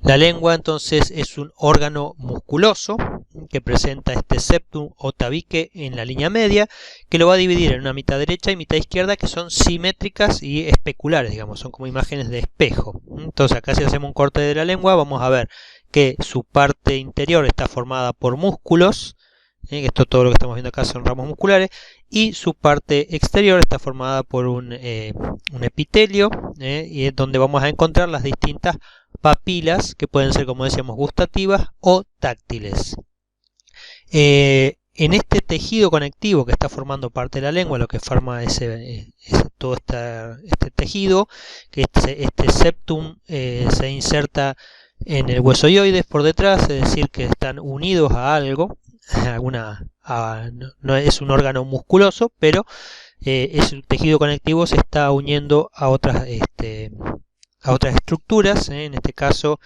La lengua entonces es un órgano musculoso que presenta este septum o tabique en la línea media, que lo va a dividir en una mitad derecha y mitad izquierda, que son simétricas y especulares, digamos, son como imágenes de espejo. Entonces acá, si hacemos un corte de la lengua, vamos a ver que su parte interior está formada por músculos, esto, todo lo que estamos viendo acá son ramos musculares, y su parte exterior está formada por un epitelio, y es donde vamos a encontrar las distintas papilas, que pueden ser, como decíamos, gustativas o táctiles. En este tejido conectivo que está formando parte de la lengua, lo que forma todo este tejido, que este septum se inserta en el hueso hyoides por detrás, es decir, que están unidos a algo, no es un órgano musculoso, pero ese tejido conectivo se está uniendo a otras estructuras, en este caso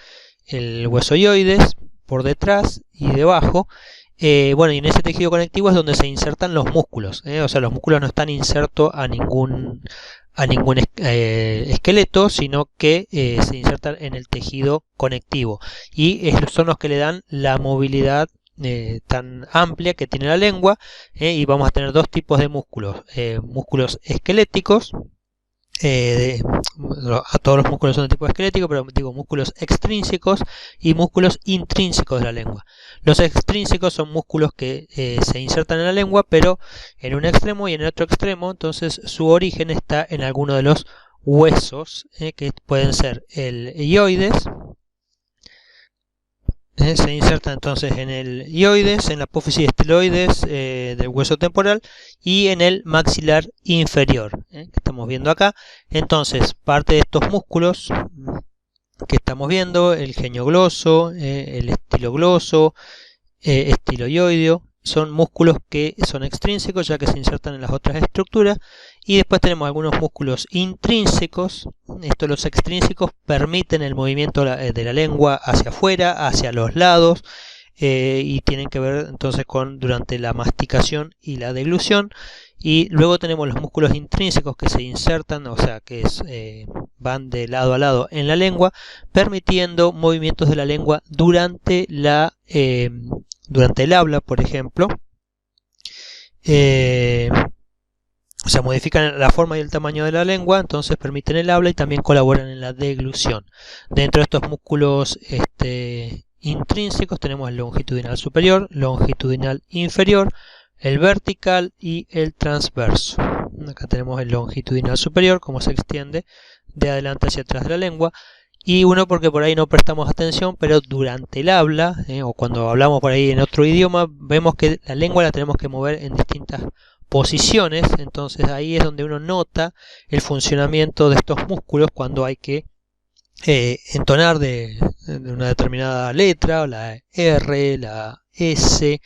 el hueso hyoides por detrás y debajo. Bueno, y en ese tejido conectivo es donde se insertan los músculos, o sea, los músculos no están insertos a ningún esqueleto, sino que se insertan en el tejido conectivo, y son los que le dan la movilidad tan amplia que tiene la lengua, y vamos a tener dos tipos de músculos, músculos esqueléticos. A todos los músculos son de tipo esquelético, pero digo músculos extrínsecos y músculos intrínsecos de la lengua. Los extrínsecos son músculos que se insertan en la lengua, pero en un extremo y en el otro extremo, entonces su origen está en alguno de los huesos, que pueden ser el hyoides. Se inserta entonces en el hyoides, en la apófisis esteloides del hueso temporal, y en el maxilar inferior, que estamos viendo acá. Entonces, parte de estos músculos que estamos viendo, el geniogloso, el estilogloso, estiloioideo, son músculos que son extrínsecos, ya que se insertan en las otras estructuras. Y después tenemos algunos músculos intrínsecos. Los extrínsecos permiten el movimiento de la lengua hacia afuera, hacia los lados, y tienen que ver entonces con durante la masticación y la deglución. Y luego tenemos los músculos intrínsecos que se insertan, o sea, que van de lado a lado en la lengua, permitiendo movimientos de la lengua durante el habla, por ejemplo. O sea, modifican la forma y el tamaño de la lengua, entonces permiten el habla y también colaboran en la deglución. Dentro de estos músculos intrínsecos tenemos el longitudinal superior, longitudinal inferior, el vertical y el transverso. Acá tenemos el longitudinal superior, como se extiende de adelante hacia atrás de la lengua. Y uno, porque por ahí no prestamos atención, pero durante el habla, o cuando hablamos por ahí en otro idioma, vemos que la lengua la tenemos que mover en distintas posiciones. Entonces ahí es donde uno nota el funcionamiento de estos músculos cuando hay que entonar de una determinada letra, la R, la S.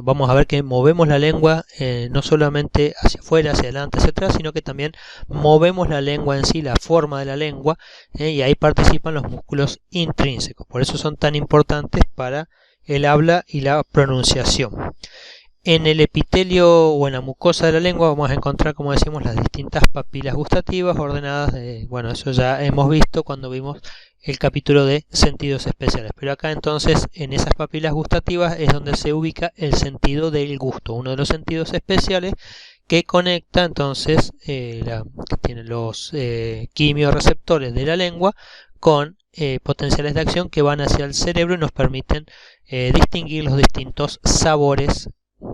Vamos a ver que movemos la lengua no solamente hacia afuera, hacia adelante, hacia atrás, sino que también movemos la lengua en sí, la forma de la lengua, y ahí participan los músculos intrínsecos. Por eso son tan importantes para el habla y la pronunciación. En el epitelio o en la mucosa de la lengua vamos a encontrar, como decimos, las distintas papilas gustativas ordenadas. Bueno, eso ya hemos visto cuando vimos el capítulo de sentidos especiales. Pero acá entonces, en esas papilas gustativas es donde se ubica el sentido del gusto, uno de los sentidos especiales que conecta entonces, que tiene los quimioreceptores de la lengua con potenciales de acción que van hacia el cerebro y nos permiten distinguir los distintos sabores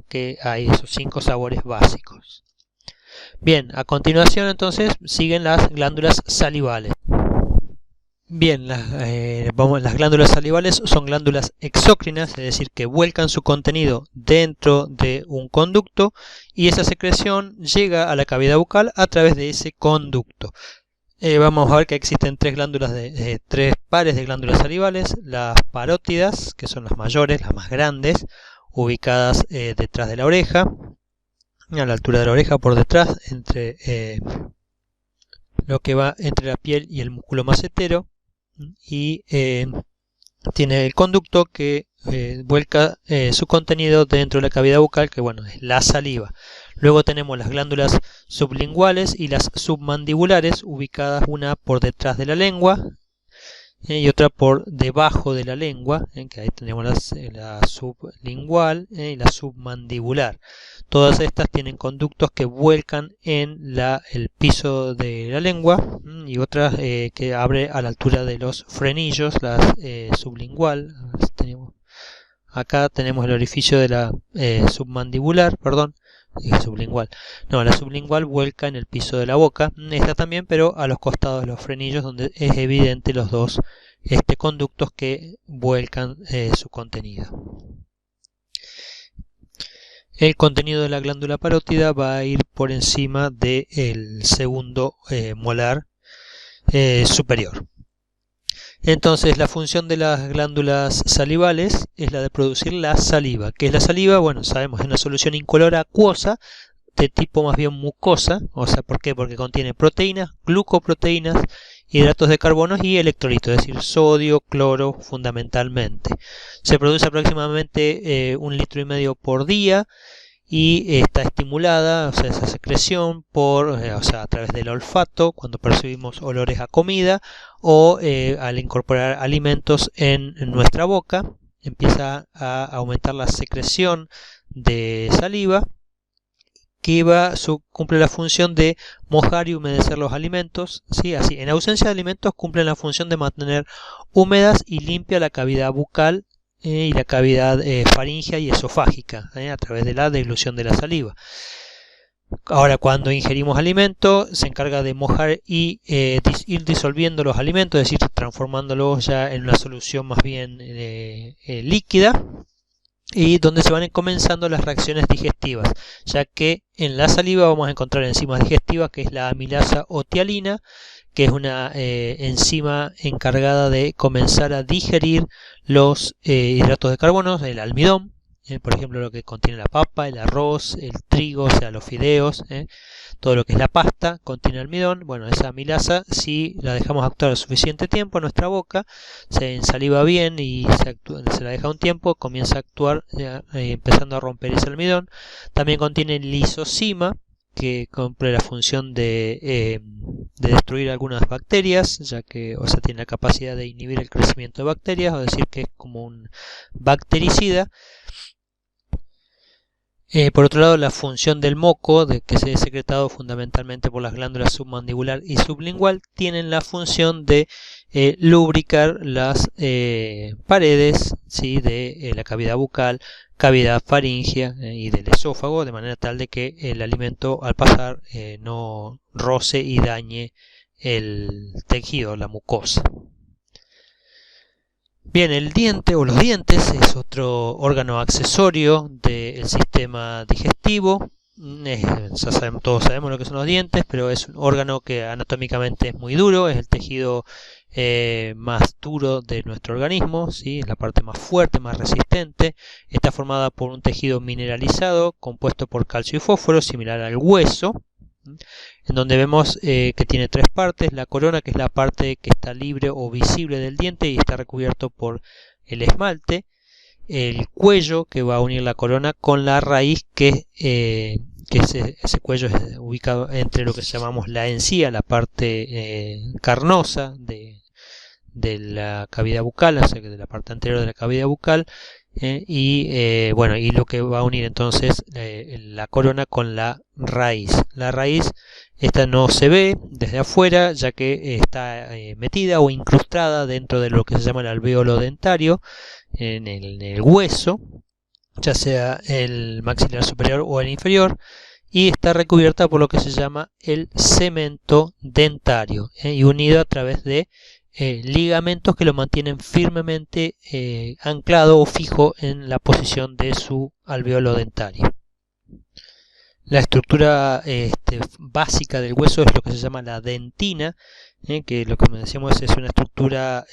que hay, esos 5 sabores básicos. Bien, a continuación entonces siguen las glándulas salivales. Bien, las glándulas salivales son glándulas exócrinas, es decir, que vuelcan su contenido dentro de un conducto y esa secreción llega a la cavidad bucal a través de ese conducto. Vamos a ver que existen tres pares de glándulas salivales: las parótidas, que son las mayores, las más grandes, ubicadas detrás de la oreja, a la altura de la oreja, por detrás, entre lo que va entre la piel y el músculo macetero, y tiene el conducto que vuelca su contenido dentro de la cavidad bucal, que bueno, es la saliva. Luego tenemos las glándulas sublinguales y las submandibulares, ubicadas una por detrás de la lengua, y otra por debajo de la lengua, que ahí tenemos la sublingual y la submandibular. Todas estas tienen conductos que vuelcan en el piso de la lengua, y otras que abre a la altura de los frenillos, la sublingual. Acá tenemos el orificio de la submandibular, perdón, sublingual. No, la sublingual vuelca en el piso de la boca. Esta también, pero a los costados de los frenillos, donde es evidente los dos conductos que vuelcan su contenido. El contenido de la glándula parótida va a ir por encima del segundo molar superior. Entonces, la función de las glándulas salivales es la de producir la saliva. ¿Qué es la saliva? Bueno, sabemos, es una solución incolora acuosa de tipo más bien mucosa. O sea, ¿por qué? Porque contiene proteínas, glucoproteínas, hidratos de carbono y electrolitos, es decir, sodio, cloro fundamentalmente. Se produce aproximadamente 1,5 litros por día y está estimulada, o sea, esa secreción a través del olfato, cuando percibimos olores a comida, o al incorporar alimentos en nuestra boca, empieza a aumentar la secreción de saliva, que cumple la función de mojar y humedecer los alimentos, ¿sí? Así, en ausencia de alimentos cumplen la función de mantener húmedas y limpia la cavidad bucal y la cavidad faríngea y esofágica a través de la deglución de la saliva. Ahora, cuando ingerimos alimento, se encarga de mojar y ir disolviendo los alimentos, es decir, transformándolos ya en una solución más bien líquida, y donde se van comenzando las reacciones digestivas, ya que en la saliva vamos a encontrar enzimas digestivas, que es la amilasa o tialina, que es una enzima encargada de comenzar a digerir los hidratos de carbono, el almidón, por ejemplo, lo que contiene la papa, el arroz, el trigo, o sea, los fideos, todo lo que es la pasta contiene almidón. Bueno, esa amilasa, si la dejamos actuar el suficiente tiempo en nuestra boca, se ensaliva bien y se la deja un tiempo, comienza a actuar empezando a romper ese almidón. También contiene lisozima, que cumple la función de destruir algunas bacterias, ya que, o sea, tiene la capacidad de inhibir el crecimiento de bacterias, o decir que es como un bactericida. Por otro lado, la función del moco, que se es secretado fundamentalmente por las glándulas submandibular y sublingual, tienen la función de lubricar las paredes, ¿sí?, de la cavidad bucal, cavidad faríngea y del esófago, de manera tal de que el alimento al pasar no roce y dañe el tejido, la mucosa. Bien, el diente o los dientes es otro órgano accesorio del sistema digestivo. Todos sabemos lo que son los dientes, pero es un órgano que anatómicamente es muy duro, es el tejido más duro de nuestro organismo, ¿sí? Es la parte más fuerte, más resistente. Está formada por un tejido mineralizado compuesto por calcio y fósforo, similar al hueso, en donde vemos que tiene tres partes: la corona, que es la parte que está libre o visible del diente y está recubierto por el esmalte; el cuello, que va a unir la corona con la raíz, que ese cuello es ubicado entre lo que llamamos la encía, la parte carnosa de la cavidad bucal, o sea, de la parte anterior de la cavidad bucal, y lo que va a unir entonces la corona con la raíz. La raíz, esta no se ve desde afuera, ya que está metida o incrustada dentro de lo que se llama el alvéolo dentario, en el hueso, ya sea el maxilar superior o el inferior, y está recubierta por lo que se llama el cemento dentario, y unido a través de ligamentos que lo mantienen firmemente anclado o fijo en la posición de su alvéolo dentario. La estructura básica del hueso es lo que se llama la dentina, que lo que decíamos es una estructura,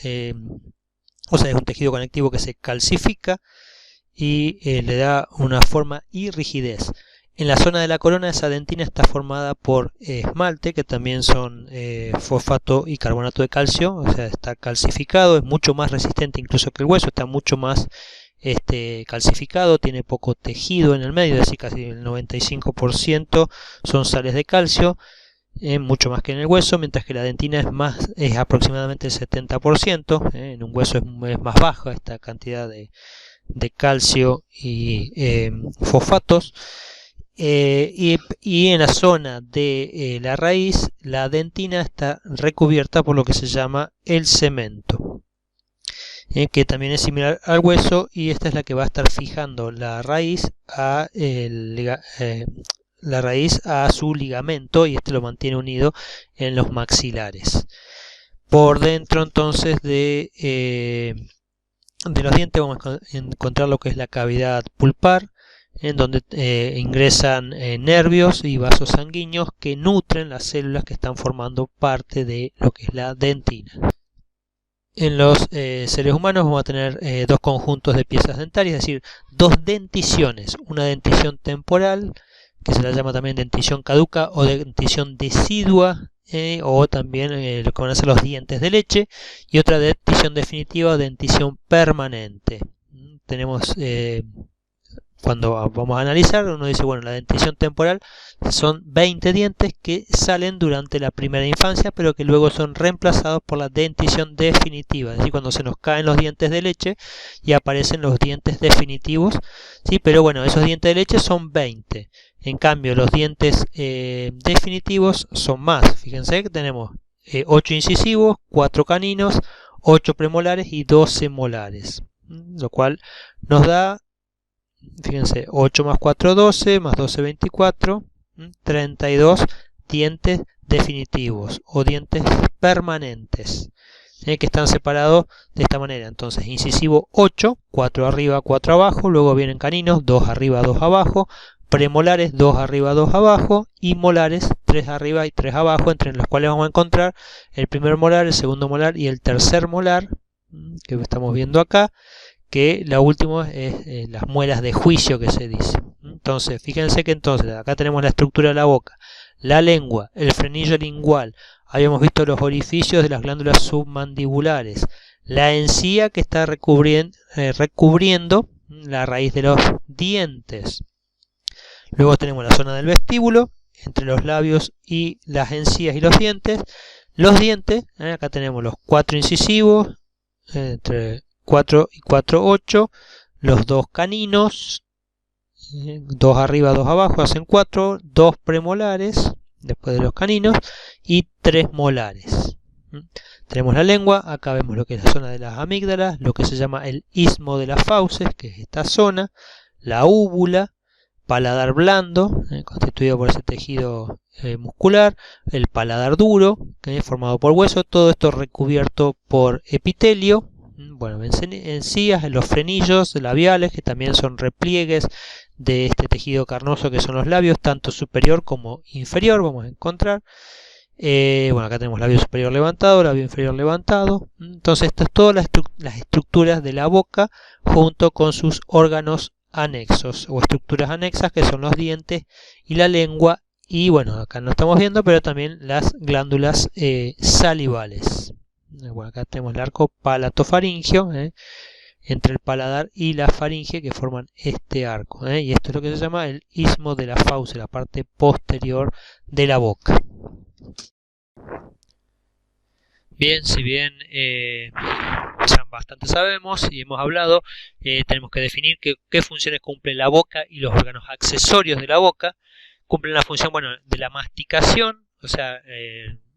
o sea, es un tejido conectivo que se calcifica y le da una forma y rigidez. En la zona de la corona, esa dentina está formada por esmalte, que también son fosfato y carbonato de calcio, o sea, está calcificado, es mucho más resistente incluso que el hueso, está mucho más calcificado, tiene poco tejido en el medio, es decir, casi el 95% son sales de calcio. mucho más que en el hueso, mientras que la dentina es aproximadamente el 70%. En un hueso es más baja esta cantidad de calcio y fosfatos. Y en la zona de la raíz, la dentina está recubierta por lo que se llama el cemento, que también es similar al hueso, y esta es la que va a estar fijando la raíz a su ligamento, y este lo mantiene unido en los maxilares. Por dentro entonces de los dientes vamos a encontrar lo que es la cavidad pulpar, en donde ingresan nervios y vasos sanguíneos que nutren las células que están formando parte de lo que es la dentina. En los seres humanos vamos a tener dos conjuntos de piezas dentarias, es decir, dos denticiones, una dentición temporal, que se la llama también dentición caduca o dentición decidua, o también lo que van a ser los dientes de leche, y otra dentición definitiva o dentición permanente. Tenemos, cuando vamos a analizar, uno dice, bueno, la dentición temporal son 20 dientes que salen durante la primera infancia, pero que luego son reemplazados por la dentición definitiva, es decir, cuando se nos caen los dientes de leche y aparecen los dientes definitivos, ¿sí? Pero bueno, esos dientes de leche son 20. En cambio, los dientes definitivos son más. Fíjense que tenemos 8 incisivos, 4 caninos, 8 premolares y 12 molares, lo cual nos da, fíjense, 8 más 4, 12, más 12, 24, 32 dientes definitivos o dientes permanentes, que están separados de esta manera. Entonces, incisivo 8, 4 arriba, 4 abajo, luego vienen caninos, 2 arriba, 2 abajo, premolares 2 arriba, 2 abajo, y molares 3 arriba y 3 abajo, entre los cuales vamos a encontrar el primer molar, el segundo molar y el tercer molar, que estamos viendo acá, que la última es las muelas de juicio, que se dice. Entonces, fíjense que entonces acá tenemos la estructura de la boca, la lengua, el frenillo lingual, habíamos visto los orificios de las glándulas submandibulares, la encía que está recubriendo la raíz de los dientes. Luego tenemos la zona del vestíbulo, entre los labios y las encías y los dientes. Los dientes, acá tenemos los 4 incisivos, entre 4 y 4, 8. Los 2 caninos, 2 arriba, 2 abajo, hacen 4. 2 premolares, después de los caninos, y 3 molares. Tenemos la lengua, acá vemos lo que es la zona de las amígdalas, lo que se llama el istmo de las fauces, que es esta zona, la úvula, paladar blando, constituido por ese tejido muscular, el paladar duro, que es formado por hueso, todo esto recubierto por epitelio, bueno, encías, los frenillos labiales, que también son repliegues de este tejido carnoso que son los labios, tanto superior como inferior, vamos a encontrar. Bueno, acá tenemos labio superior levantado, labio inferior levantado. Entonces, esto es todas las estructuras de la boca junto con sus órganos anexos o estructuras anexas, que son los dientes y la lengua, y bueno, acá no estamos viendo, pero también las glándulas salivales. Bueno, acá tenemos el arco palatofaringio, entre el paladar y la faringe, que forman este arco, y esto es lo que se llama el istmo de la fauce, la parte posterior de la boca. Bien, si bien ya bastante sabemos y hemos hablado, tenemos que definir qué funciones cumple la boca y los órganos accesorios de la boca. Cumplen la función, bueno, de la masticación, o sea,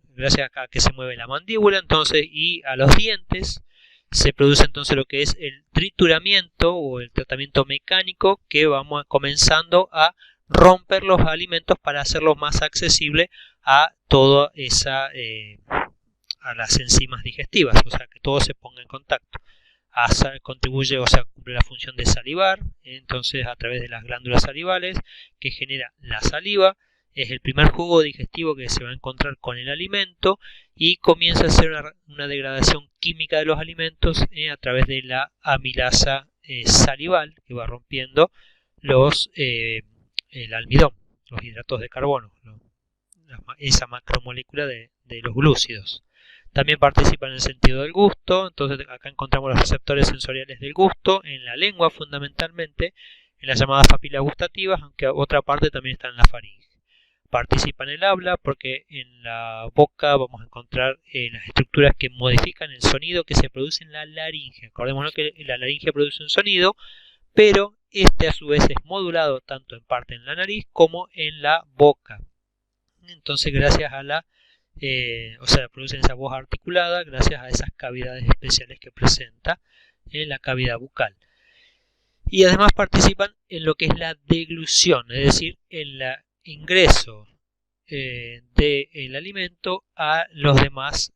gracias a que se mueve la mandíbula, entonces, y a los dientes se produce entonces lo que es el trituramiento o el tratamiento mecánico, que vamos comenzando a romper los alimentos para hacerlos más accesibles a toda esa a las enzimas digestivas, o sea, que todo se ponga en contacto. Contribuye, o sea, cumple la función de salivar, entonces a través de las glándulas salivales que genera la saliva, es el primer jugo digestivo que se va a encontrar con el alimento, y comienza a hacer una degradación química de los alimentos a través de la amilasa salival, que va rompiendo el almidón, los hidratos de carbono, esa macromolécula de los glúcidos. También participa en el sentido del gusto, entonces acá encontramos los receptores sensoriales del gusto, en la lengua fundamentalmente, en las llamadas papilas gustativas, aunque otra parte también está en la faringe. participa en el habla porque en la boca vamos a encontrar las estructuras que modifican el sonido que se produce en la laringe. Acordémonos que la laringe produce un sonido, pero este a su vez es modulado tanto en parte en la nariz como en la boca. Entonces gracias a producen esa voz articulada gracias a esas cavidades especiales que presenta en la cavidad bucal. Y además participan en lo que es la deglución, es decir, en el ingreso del alimento a los demás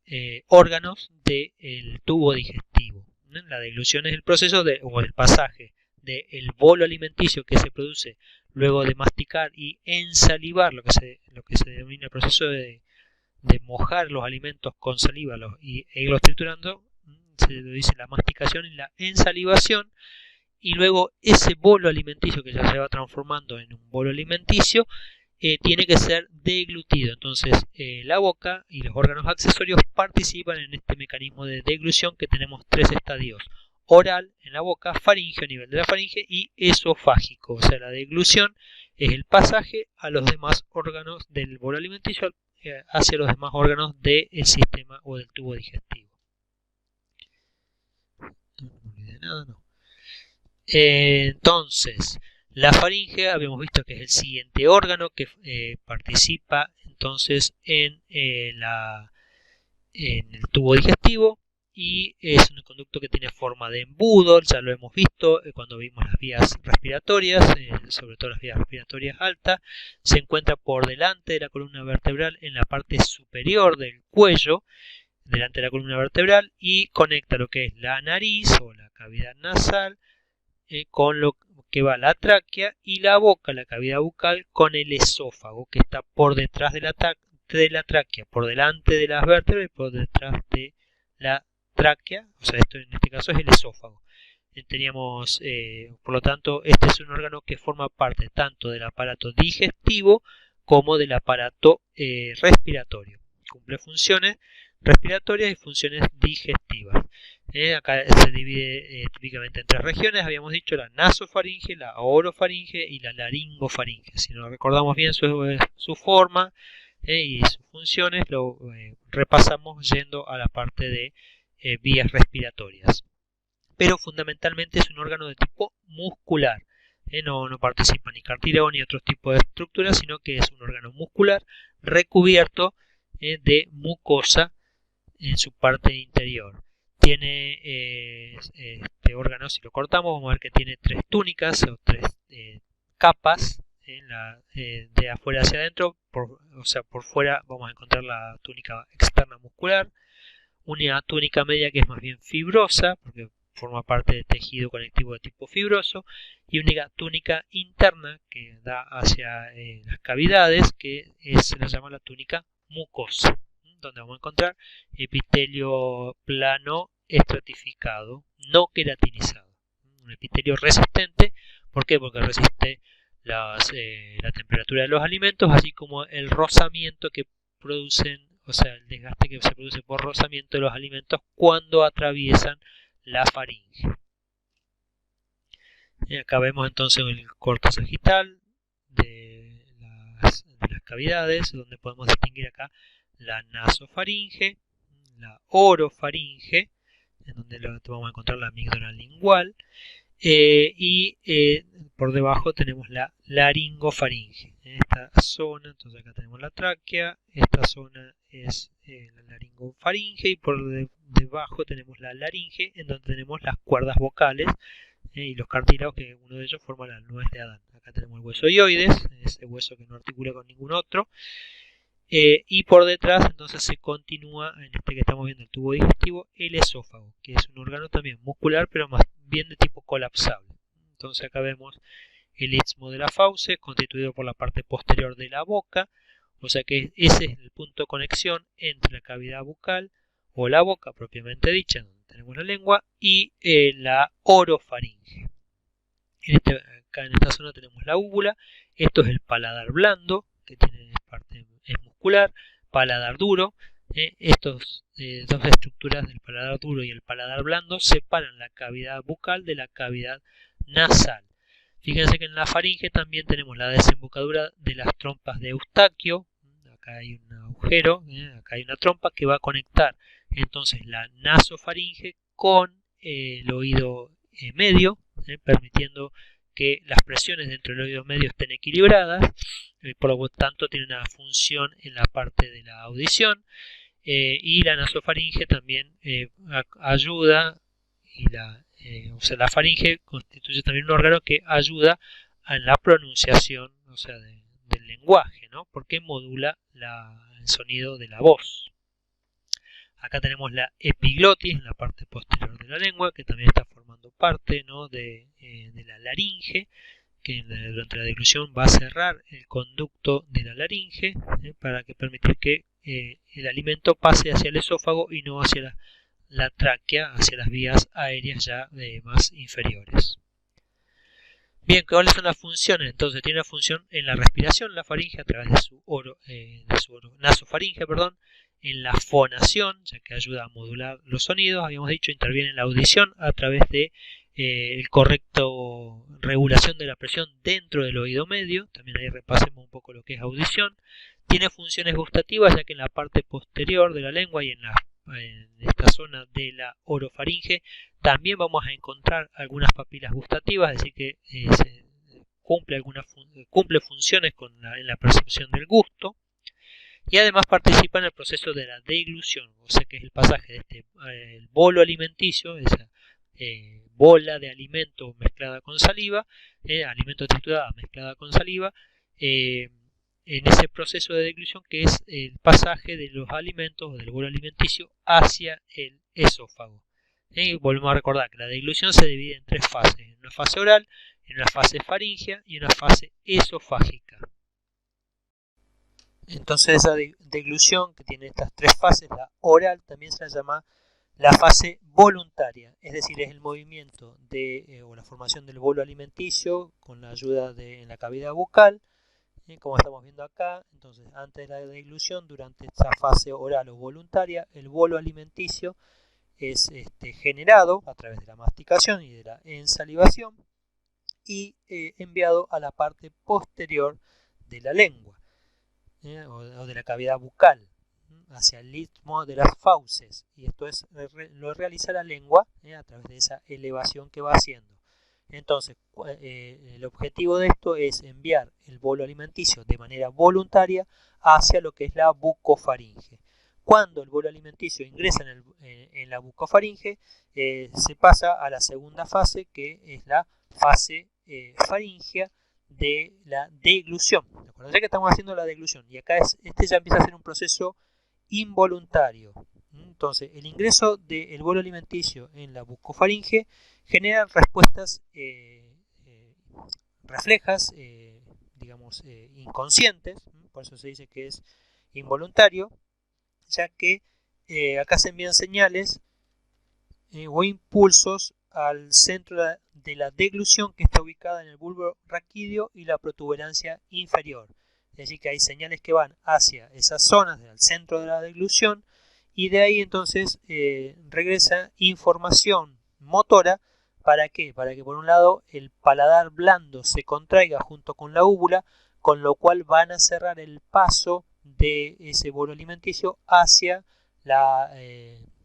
órganos del tubo digestivo. La deglución es el proceso o el pasaje del bolo alimenticio que se produce luego de masticar y ensalivar, lo que se denomina el proceso de mojar los alimentos con saliva e irlos triturando, se le dice la masticación y la ensalivación, y luego ese bolo alimenticio que ya se va transformando en un bolo alimenticio tiene que ser deglutido. Entonces la boca y los órganos accesorios participan en este mecanismo de deglución, que tenemos tres estadios: oral en la boca, faríngeo a nivel de la faringe y esofágico. O sea, la deglución es el pasaje a los demás órganos del bolo alimenticio hacia los demás órganos del sistema o del tubo digestivo. Entonces, la faringe habíamos visto que es el siguiente órgano que participa entonces en el tubo digestivo, y es un conducto que tiene forma de embudo. Ya lo hemos visto cuando vimos las vías respiratorias, sobre todo las vías respiratorias altas. Se encuentra por delante de la columna vertebral en la parte superior del cuello, delante de la columna vertebral, y conecta lo que es la nariz o la cavidad nasal con lo que va la tráquea, y la boca, la cavidad bucal, con el esófago, que está por detrás de la tráquea, por delante de las vértebras y por detrás de la tráquea. O sea, esto en este caso es el esófago. Teníamos, por lo tanto, este es un órgano que forma parte tanto del aparato digestivo como del aparato respiratorio. Cumple funciones respiratorias y funciones digestivas. Acá se divide típicamente en tres regiones. Habíamos dicho la nasofaringe, la orofaringe y la laringofaringe. Si no recordamos bien su forma y sus funciones, lo repasamos yendo a la parte de vías respiratorias. Pero fundamentalmente es un órgano de tipo muscular. No participa ni cartílago ni otro tipo de estructura, sino que es un órgano muscular recubierto de mucosa en su parte interior. Tiene este órgano, si lo cortamos, vamos a ver que tiene tres túnicas o tres capas de afuera hacia adentro. O sea, por fuera vamos a encontrar la túnica externa muscular, una túnica media que es más bien fibrosa, porque forma parte del tejido conectivo de tipo fibroso, y una túnica interna que da hacia las cavidades, que se le llama la túnica mucosa, donde vamos a encontrar epitelio plano estratificado, no queratinizado. Un epitelio resistente. ¿Por qué? Porque resiste la temperatura de los alimentos, así como el rozamiento que producen, o sea, el desgaste que se produce por rozamiento de los alimentos cuando atraviesan la faringe. Acá vemos entonces el corto sagital de las cavidades, donde podemos distinguir acá la nasofaringe, la orofaringe, en donde vamos a encontrar la amígdala lingual, y por debajo tenemos la laringofaringe. En esta zona, entonces acá tenemos la tráquea, esta zona es la laringofaringe, y por debajo tenemos la laringe, en donde tenemos las cuerdas vocales y los cartílagos, que uno de ellos forma la nuez de Adán. Acá tenemos el hueso hioides, ese hueso que no articula con ningún otro. Y por detrás entonces se continúa, en este que estamos viendo, el tubo digestivo, el esófago, que es un órgano también muscular, pero más bien de tipo colapsable. Entonces acá vemos el istmo de la fauce, constituido por la parte posterior de la boca, o sea que ese es el punto de conexión entre la cavidad bucal o la boca propiamente dicha, donde tenemos la lengua, y la orofaringe. Acá en esta zona tenemos la úvula. Esto es el paladar blando, que tiene parte es muscular, paladar duro. Estas dos estructuras del paladar duro y el paladar blando separan la cavidad bucal de la cavidad nasal. Fíjense que en la faringe también tenemos la desembocadura de las trompas de Eustaquio. Acá hay un agujero, acá hay una trompa que va a conectar entonces la nasofaringe con el oído medio, permitiendo que las presiones dentro del oído medio estén equilibradas, por lo tanto tiene una función en la parte de la audición, y la nasofaringe también ayuda, y la faringe constituye también un órgano que ayuda en la pronunciación, o sea, del lenguaje, ¿no? Porque modula el sonido de la voz. Acá tenemos la epiglotis en la parte posterior de la lengua, que también está formando parte, ¿no?, de la laringe, que durante la deglución va a cerrar el conducto de la laringe, para que permitir que el alimento pase hacia el esófago y no hacia la tráquea, hacia las vías aéreas ya más inferiores. Bien, ¿cuáles son las funciones? Entonces tiene una función en la respiración, la faringe, a través de su nasofaringe, en la fonación, ya que ayuda a modular los sonidos, habíamos dicho, interviene en la audición a través de el correcto regulación de la presión dentro del oído medio, también ahí repasemos un poco lo que es audición. Tiene funciones gustativas, ya que en la parte posterior de la lengua y en esta zona de la orofaringe también vamos a encontrar algunas papilas gustativas, es decir que cumple funciones en la percepción del gusto, y además participa en el proceso de la deglución, o sea que es el pasaje de el bolo alimenticio, esa bola de alimento mezclada con saliva, alimento triturado mezclada con saliva, en ese proceso de deglución, que es el pasaje de los alimentos o del bolo alimenticio hacia el esófago. Volvemos a recordar que la deglución se divide en tres fases: en una fase oral, en una fase faríngea y en una fase esofágica. Entonces esa deglución, que tiene estas tres fases, la oral, también se la llama la fase voluntaria, es decir, es el movimiento o la formación del bolo alimenticio con la ayuda en la cavidad bucal, como estamos viendo acá. Entonces, antes de la deglución, durante esta fase oral o voluntaria, el bolo alimenticio es generado a través de la masticación y de la ensalivación y enviado a la parte posterior de la lengua, o de la cavidad bucal, hacia el istmo de las fauces, y esto lo realiza la lengua a través de esa elevación que va haciendo. Entonces, el objetivo de esto es enviar el bolo alimenticio de manera voluntaria hacia lo que es la bucofaringe. Cuando el bolo alimenticio ingresa en la bucofaringe, se pasa a la segunda fase, que es la fase faríngea de la deglución. Ya que estamos haciendo la deglución, y acá ya empieza a ser un proceso involuntario. Entonces, el ingreso del bolo alimenticio en la bucofaringe genera respuestas reflejas, digamos, inconscientes, por eso se dice que es involuntario, ya que acá se envían señales o impulsos al centro de la deglución, que está ubicada en el bulbo raquídeo y la protuberancia inferior. Es decir, que hay señales que van hacia esas zonas del centro de la deglución, y de ahí entonces regresa información motora. ¿Para qué? Para que por un lado el paladar blando se contraiga junto con la úvula, con lo cual van a cerrar el paso de ese bolo alimenticio hacia la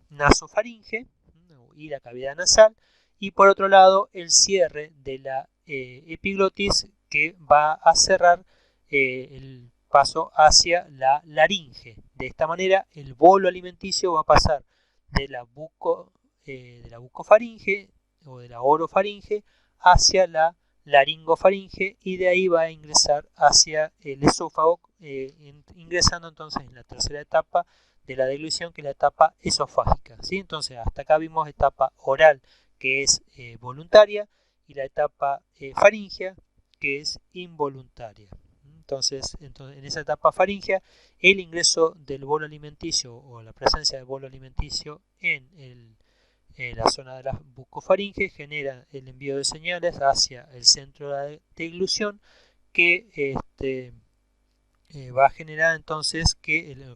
nasofaringe y la cavidad nasal, y por otro lado el cierre de la epiglotis, que va a cerrar el paso hacia la laringe. De esta manera el bolo alimenticio va a pasar de la bucofaringe o de la orofaringe hacia la laringofaringe, y de ahí va a ingresar hacia el esófago, ingresando entonces en la tercera etapa de la deglución, que es la etapa esofágica, ¿sí? Entonces hasta acá vimos etapa oral, que es voluntaria, y la etapa faríngea, que es involuntaria. Entonces, en esa etapa faríngea, el ingreso del bolo alimenticio o la presencia del bolo alimenticio en la zona de la bucofaringe genera el envío de señales hacia el centro de la deglución, que va a generar entonces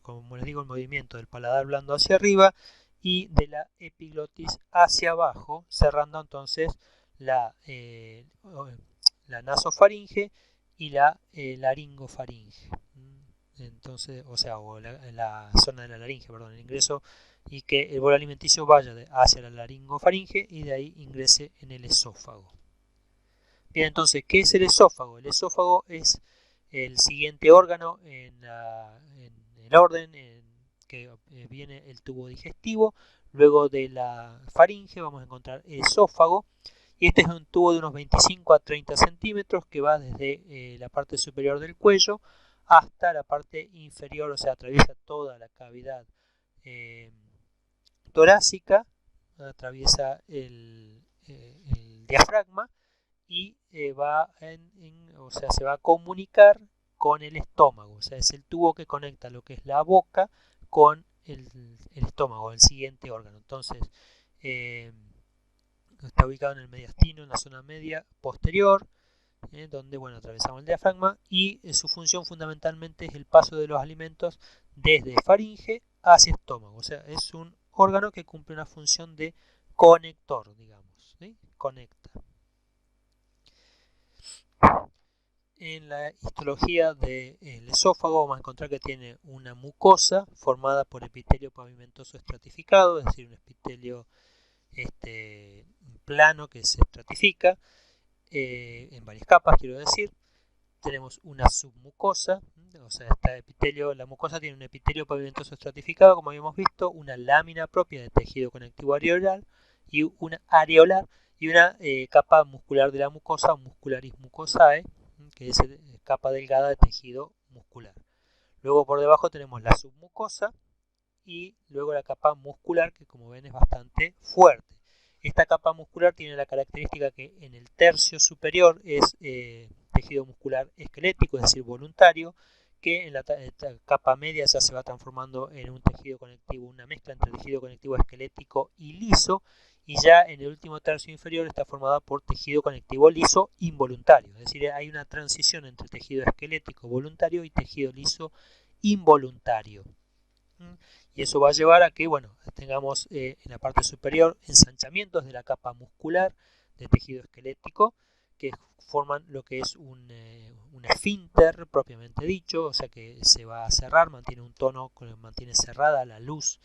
como les digo, el movimiento del paladar blando hacia arriba y de la epiglotis hacia abajo, cerrando entonces la la nasofaringe y la laringofaringe. Entonces, o la zona de la laringe, perdón, el ingreso, y que el bolo alimenticio vaya hacia la laringofaringe y de ahí ingrese en el esófago. Bien, entonces, ¿qué es el esófago? El esófago es el siguiente órgano en el orden en que viene el tubo digestivo. Luego de la faringe vamos a encontrar el esófago. Y este es un tubo de unos 25 a 30 centímetros que va desde la parte superior del cuello hasta la parte inferior, o sea, atraviesa toda la cavidad torácica, atraviesa el diafragma y se va a comunicar con el estómago. O sea, es el tubo que conecta lo que es la boca con el estómago, el siguiente órgano. Entonces, está ubicado en el mediastino, en la zona media posterior, donde atravesamos el diafragma, y su función fundamentalmente es el paso de los alimentos desde faringe hacia estómago. O sea, es un órgano que cumple una función de conector, digamos, ¿sí? Conecta. En la histología del esófago vamos a encontrar que tiene una mucosa formada por epitelio pavimentoso estratificado, es decir, un epitelio plano que se estratifica en varias capas, quiero decir. Tenemos una submucosa, o sea, la mucosa tiene un epitelio pavimentoso estratificado, como habíamos visto, una lámina propia de tejido conectivo areolar y una capa muscular de la mucosa, muscularis mucosae, que es capa delgada de tejido muscular. Luego por debajo tenemos la submucosa y luego la capa muscular, que como ven es bastante fuerte. Esta capa muscular tiene la característica que en el tercio superior es tejido muscular esquelético, es decir, voluntario, que en la capa media ya se va transformando en un tejido conectivo, una mezcla entre tejido conectivo esquelético y liso, y ya en el último tercio inferior está formada por tejido conectivo liso involuntario, es decir, hay una transición entre tejido esquelético voluntario y tejido liso involuntario. Y eso va a llevar a que tengamos en la parte superior ensanchamientos de la capa muscular de tejido esquelético que forman lo que es un esfínter propiamente dicho, o sea que se va a cerrar, mantiene un tono, mantiene cerrada la luz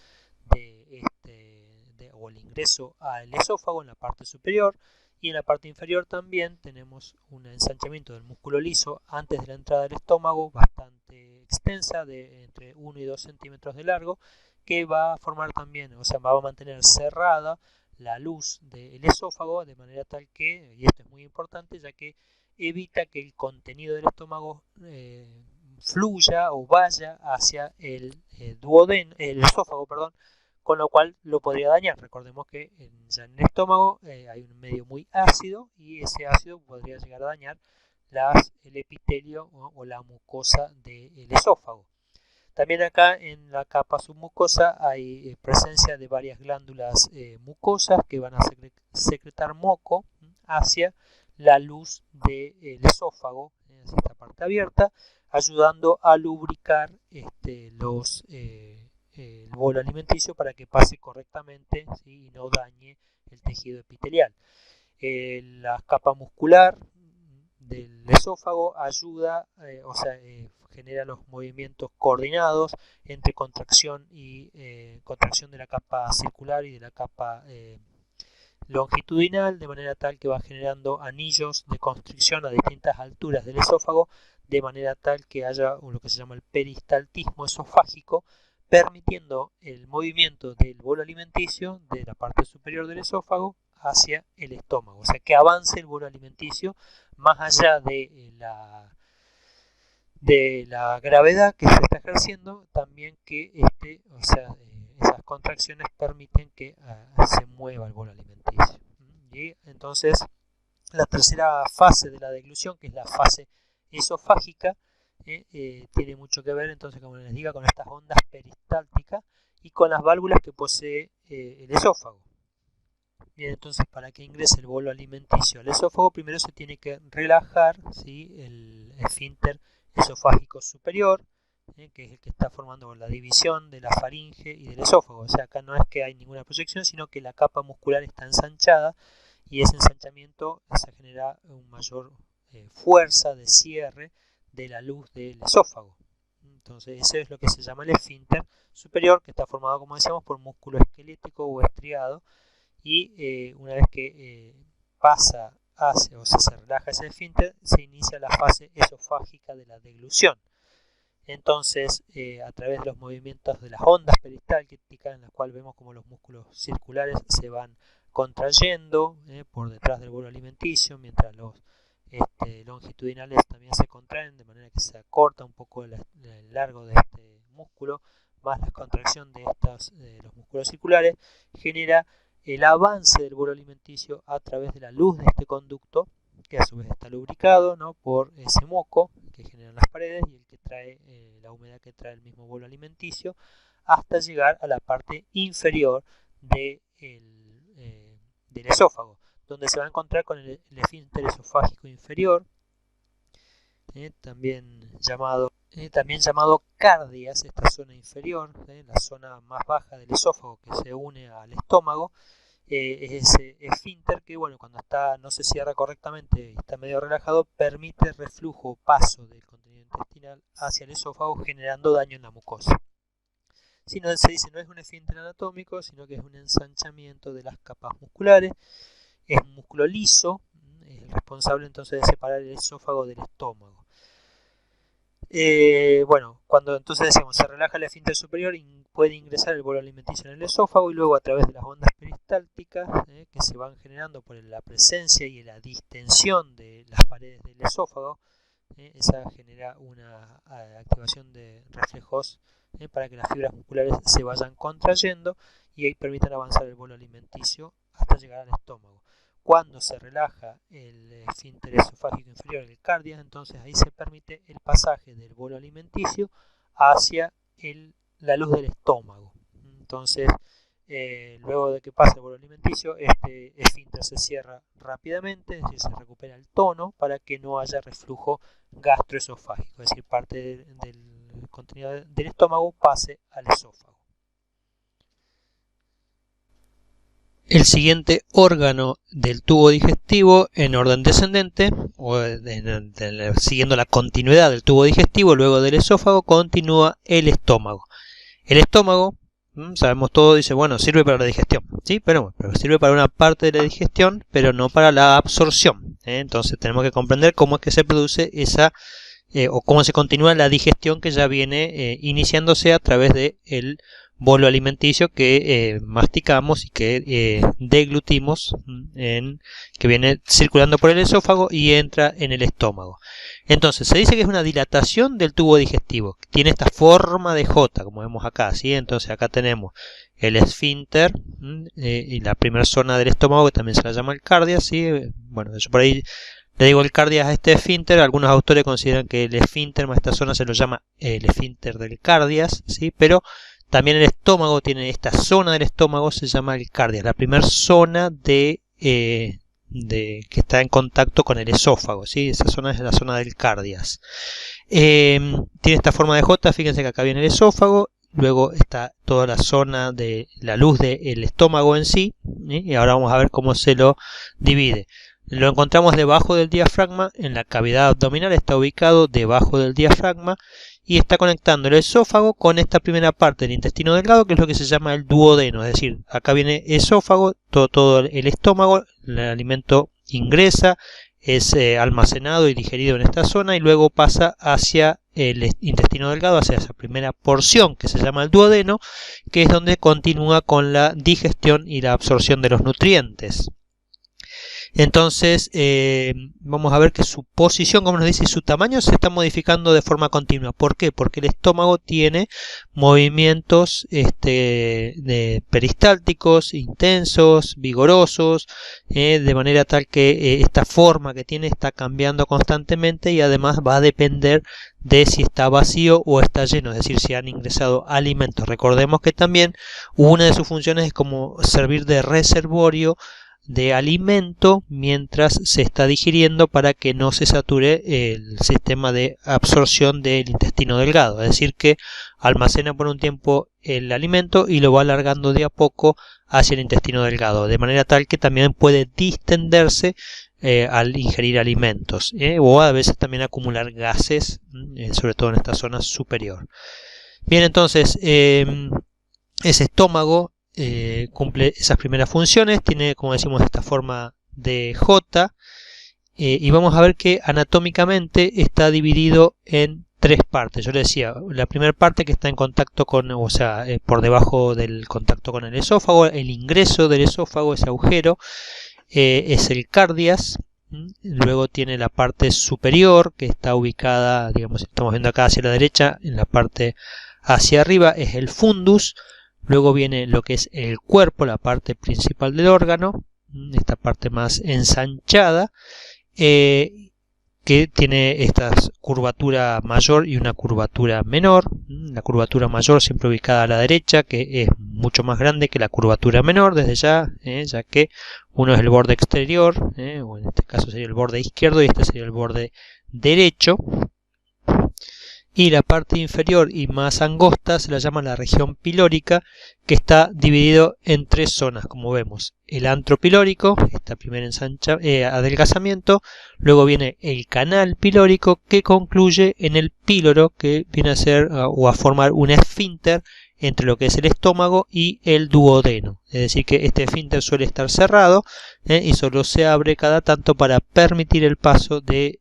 o el ingreso al esófago en la parte superior, y en la parte inferior también tenemos un ensanchamiento del músculo liso antes de la entrada del estómago bastante extensa, de entre 1 y 2 centímetros de largo, que va a formar también, o sea, va a mantener cerrada la luz del esófago de manera tal que, y esto es muy importante, ya que evita que el contenido del estómago fluya o vaya hacia el esófago, perdón, con lo cual lo podría dañar. Recordemos que ya en el estómago hay un medio muy ácido y ese ácido podría llegar a dañar el epitelio o la mucosa del esófago. También acá en la capa submucosa hay presencia de varias glándulas mucosas que van a secretar moco hacia la luz del esófago, hacia esta parte abierta, ayudando a lubricar el bolo alimenticio para que pase correctamente, ¿sí? Y no dañe el tejido epitelial. La capa muscular del esófago ayuda, genera los movimientos coordinados entre contracción contracción de la capa circular y de la capa longitudinal, de manera tal que va generando anillos de constricción a distintas alturas del esófago, de manera tal que haya lo que se llama el peristaltismo esofágico, permitiendo el movimiento del bolo alimenticio de la parte superior del esófago hacia el estómago, o sea que avance el bolo alimenticio más allá de la gravedad que se está ejerciendo, también que esas contracciones permiten que se mueva el bolo alimenticio. Y entonces la tercera fase de la deglución, que es la fase esofágica, tiene mucho que ver, entonces, como les digo, con estas ondas peristálticas y con las válvulas que posee el esófago. Bien, entonces para que ingrese el bolo alimenticio al esófago, primero se tiene que relajar, ¿sí?, el esfínter esofágico superior, que es el que está formando la división de la faringe y del esófago. O sea, acá no es que hay ninguna proyección, sino que la capa muscular está ensanchada y ese ensanchamiento se genera un mayor fuerza de cierre de la luz del esófago. Entonces eso es lo que se llama el esfínter superior, que está formado, como decíamos, por músculo esquelético o estriado, y una vez que pasa hacia, o sea, se relaja ese esfínter, se inicia la fase esofágica de la deglución. Entonces, a través de los movimientos de las ondas peristálticas, en las cuales vemos como los músculos circulares se van contrayendo por detrás del bolo alimenticio, mientras los longitudinales también se contraen, de manera que se acorta un poco el largo de este músculo, más la contracción de los músculos circulares, genera el avance del bolo alimenticio a través de la luz de este conducto, que a su vez está lubricado, ¿no?, por ese moco que generan las paredes y el que trae la humedad que trae el mismo bolo alimenticio, hasta llegar a la parte inferior del esófago, donde se va a encontrar con el esfínter esofágico inferior, también llamado cardias, esta zona inferior, la zona más baja del esófago que se une al estómago. Es ese esfínter que, bueno, cuando no se cierra correctamente y está medio relajado, permite reflujo o paso del contenido intestinal hacia el esófago, generando daño en la mucosa. Si no, se dice, no es un esfínter anatómico, sino que es un ensanchamiento de las capas musculares. Es un músculo liso, es el responsable entonces de separar el esófago del estómago. Bueno, cuando entonces decimos se relaja el esfínter superior, puede ingresar el bolo alimenticio en el esófago, y luego a través de las ondas peristálticas que se van generando por la presencia y la distensión de las paredes del esófago, esa genera una activación de reflejos para que las fibras musculares se vayan contrayendo y ahí permitan avanzar el bolo alimenticio hasta llegar al estómago. Cuando se relaja el esfínter esofágico inferior, el cardias, entonces ahí se permite el pasaje del bolo alimenticio hacia la luz del estómago. Entonces, luego de que pase el bolo alimenticio, este esfínter se cierra rápidamente, es decir, se recupera el tono para que no haya reflujo gastroesofágico, es decir, parte del contenido del estómago pase al esófago. El siguiente órgano del tubo digestivo en orden descendente, o siguiendo la continuidad del tubo digestivo, luego del esófago continúa el estómago. El estómago, sabemos todo, dice, bueno, sirve para la digestión, ¿sí? Pero sirve para una parte de la digestión, pero no para la absorción. Entonces tenemos que comprender cómo es que se produce esa, o cómo se continúa la digestión que ya viene iniciándose a través del bolo alimenticio que masticamos y que deglutimos, que viene circulando por el esófago y entra en el estómago. Entonces se dice que es una dilatación del tubo digestivo, tiene esta forma de J, como vemos acá, ¿sí? Entonces acá tenemos el esfínter y la primera zona del estómago, que también se la llama el cardias, ¿sí? Bueno, yo por ahí le digo el cardias a este esfínter. Algunos autores consideran que el esfínter más esta zona se lo llama el esfínter del cardias, ¿sí? Pero también el estómago tiene esta zona del estómago, se llama el cardias, la primera zona que está en contacto con el esófago, ¿sí? Esa zona es la zona del cardias. Tiene esta forma de J, fíjense que acá viene el esófago, luego está toda la zona de la luz del estómago en sí, y ahora vamos a ver cómo se lo divide. Lo encontramos debajo del diafragma, en la cavidad abdominal, está ubicado debajo del diafragma, y está conectando el esófago con esta primera parte del intestino delgado, que es lo que se llama el duodeno, es decir, acá viene esófago, todo el estómago, el alimento ingresa, es almacenado y digerido en esta zona y luego pasa hacia el intestino delgado, hacia esa primera porción que se llama el duodeno, que es donde continúa con la digestión y la absorción de los nutrientes. Entonces vamos a ver que su posición, como nos dice, y su tamaño se está modificando de forma continua. ¿Por qué? Porque el estómago tiene movimientos peristálticos intensos, vigorosos, de manera tal que esta forma que tiene está cambiando constantemente, y además va a depender de si está vacío o está lleno, es decir, si han ingresado alimentos. Recordemos que también una de sus funciones es como servir de reservorio de alimento mientras se está digiriendo, para que no se sature el sistema de absorción del intestino delgado, es decir, que almacena por un tiempo el alimento y lo va alargando de a poco hacia el intestino delgado, de manera tal que también puede distenderse al ingerir alimentos, o a veces también acumular gases, sobre todo en esta zona superior. Bien, entonces ese estómago cumple esas primeras funciones, tiene, como decimos, esta forma de J, y vamos a ver que anatómicamente está dividido en tres partes. Yo le decía, la primera parte que está en contacto con, o sea, por debajo del contacto con el esófago, el ingreso del esófago, ese agujero, es el cardias. Luego tiene la parte superior que está ubicada, digamos, estamos viendo acá hacia la derecha, en la parte hacia arriba es el fundus. Luego viene lo que es el cuerpo, la parte principal del órgano, esta parte más ensanchada, que tiene esta curvatura mayor y una curvatura menor. La curvatura mayor siempre ubicada a la derecha, que es mucho más grande que la curvatura menor desde ya, ya que uno es el borde exterior, o en este caso sería el borde izquierdo y este sería el borde derecho. Y la parte inferior y más angosta se la llama la región pilórica, que está dividido en tres zonas, como vemos. El antro pilórico, esta primera adelgazamiento, luego viene el canal pilórico, que concluye en el píloro, que viene a ser o a formar un esfínter entre lo que es el estómago y el duodeno. Es decir, que este esfínter suele estar cerrado, y solo se abre cada tanto para permitir el paso de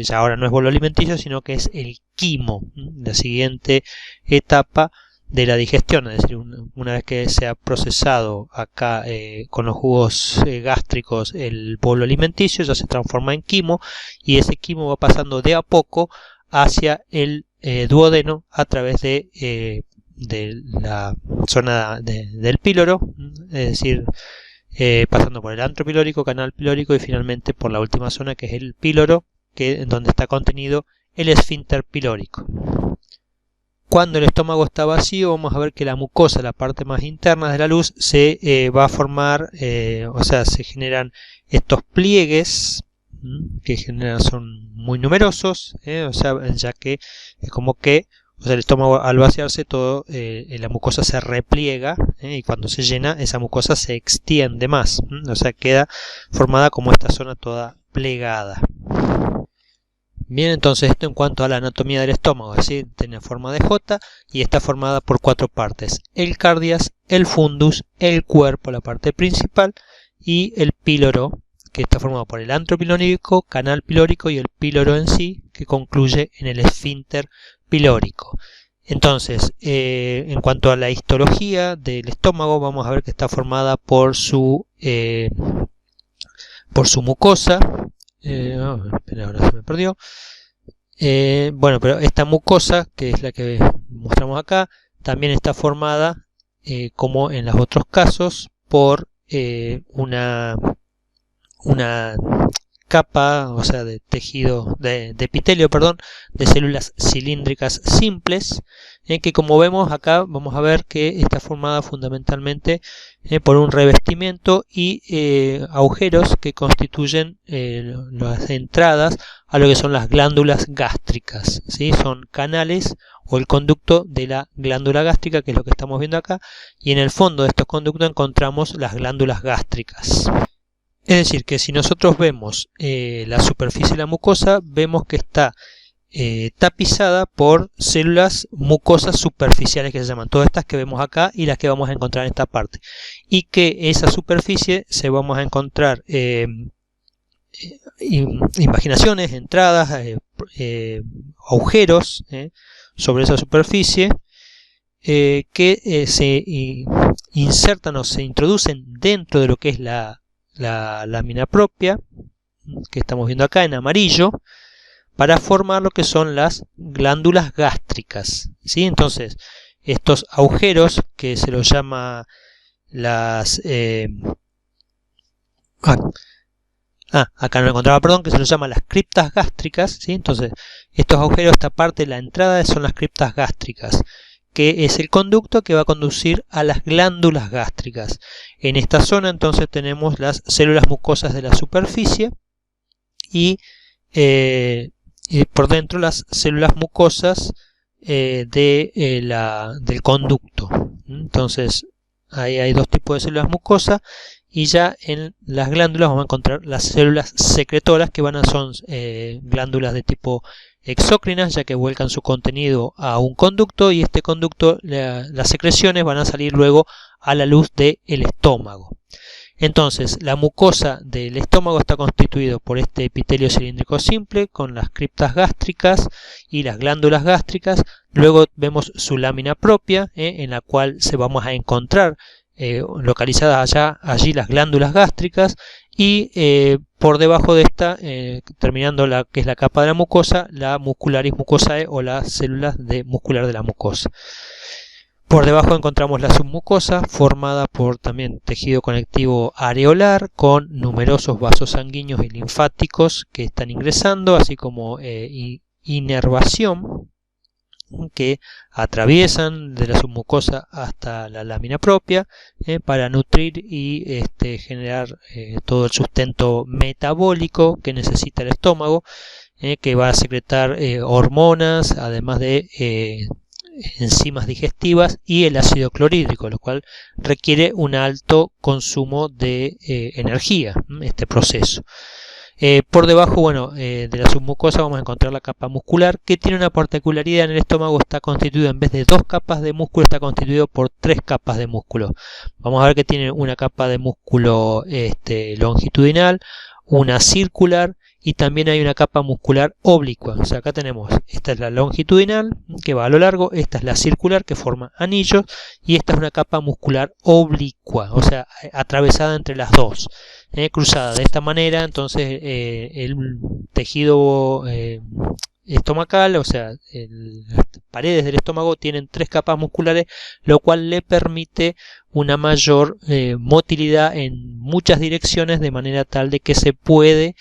ya ahora no es bolo alimenticio, sino que es el quimo, la siguiente etapa de la digestión. Es decir, una vez que se ha procesado acá con los jugos gástricos el bolo alimenticio, ya se transforma en quimo, y ese quimo va pasando de a poco hacia el duodeno a través de la zona del píloro, es decir, pasando por el antro pilórico, canal pilórico y finalmente por la última zona, que es el píloro, en donde está contenido el esfínter pilórico. Cuando el estómago está vacío, vamos a ver que la mucosa, la parte más interna de la luz, se va a formar, o sea, se generan estos pliegues que son muy numerosos, o sea, ya que es como que, o sea, el estómago al vaciarse todo, la mucosa se repliega, y cuando se llena esa mucosa se extiende más, o sea, queda formada como esta zona toda plegada. Bien, entonces esto en cuanto a la anatomía del estómago, así tiene forma de J y está formada por cuatro partes: el cardias, el fundus, el cuerpo, la parte principal, y el píloro, que está formado por el antro pilórico, canal pilórico y el píloro en sí, que concluye en el esfínter pilórico. Entonces, en cuanto a la histología del estómago, vamos a ver que está formada por su mucosa. Espera, ahora se me perdió. Bueno, pero esta mucosa, que es la que mostramos acá, también está formada, como en los otros casos, por una capa, o sea, de tejido, de epitelio, perdón, de células cilíndricas simples, que como vemos acá, vamos a ver que está formada fundamentalmente por un revestimiento y agujeros que constituyen las entradas a lo que son las glándulas gástricas, ¿sí? Son canales o el conducto de la glándula gástrica, que es lo que estamos viendo acá, y en el fondo de estos conductos encontramos las glándulas gástricas. Es decir, que si nosotros vemos la superficie de la mucosa, vemos que está tapizada por células mucosas superficiales, que se llaman, todas estas que vemos acá y las que vamos a encontrar en esta parte, y que esa superficie se vamos a encontrar invaginaciones, entradas, agujeros sobre esa superficie, que se insertan o se introducen dentro de lo que es la lámina propia, que estamos viendo acá en amarillo, para formar lo que son las glándulas gástricas, ¿sí? Entonces, estos agujeros, que se los llama las... acá no lo encontraba, perdón, que se los llama las criptas gástricas, ¿sí? Entonces, estos agujeros, esta parte de la entrada, son las criptas gástricas, que es el conducto que va a conducir a las glándulas gástricas. En esta zona entonces tenemos las células mucosas de la superficie y por dentro las células mucosas del conducto. Entonces ahí hay dos tipos de células mucosas y ya en las glándulas vamos a encontrar las células secretoras, que son glándulas de tipo exócrinas, ya que vuelcan su contenido a un conducto, y este conducto, las secreciones van a salir luego a la luz del estómago. Entonces, la mucosa del estómago está constituido por este epitelio cilíndrico simple con las criptas gástricas y las glándulas gástricas. Luego vemos su lámina propia, en la cual se vamos a encontrar localizadas allí las glándulas gástricas, y por debajo de esta, terminando la que es la capa de la mucosa, la muscularis mucosae, o las células muscular de la mucosa. Por debajo encontramos la submucosa, formada por también tejido conectivo areolar con numerosos vasos sanguíneos y linfáticos que están ingresando, así como inervación, que atraviesan de la submucosa hasta la lámina propia para nutrir y generar todo el sustento metabólico que necesita el estómago, que va a secretar hormonas, además de enzimas digestivas y el ácido clorhídrico, lo cual requiere un alto consumo de energía, este proceso. Por debajo, bueno, de la submucosa vamos a encontrar la capa muscular, que tiene una particularidad: en el estómago está constituido, en vez de 2 capas de músculo, está constituido por 3 capas de músculo. Vamos a ver que tiene una capa de músculo longitudinal, una circular, y también hay una capa muscular oblicua. O sea, acá tenemos, esta es la longitudinal, que va a lo largo, esta es la circular, que forma anillos, y esta es una capa muscular oblicua, o sea, atravesada entre las dos, cruzada de esta manera. Entonces el tejido estomacal, o sea, las paredes del estómago tienen 3 capas musculares, lo cual le permite una mayor motilidad en muchas direcciones, de manera tal de que se puede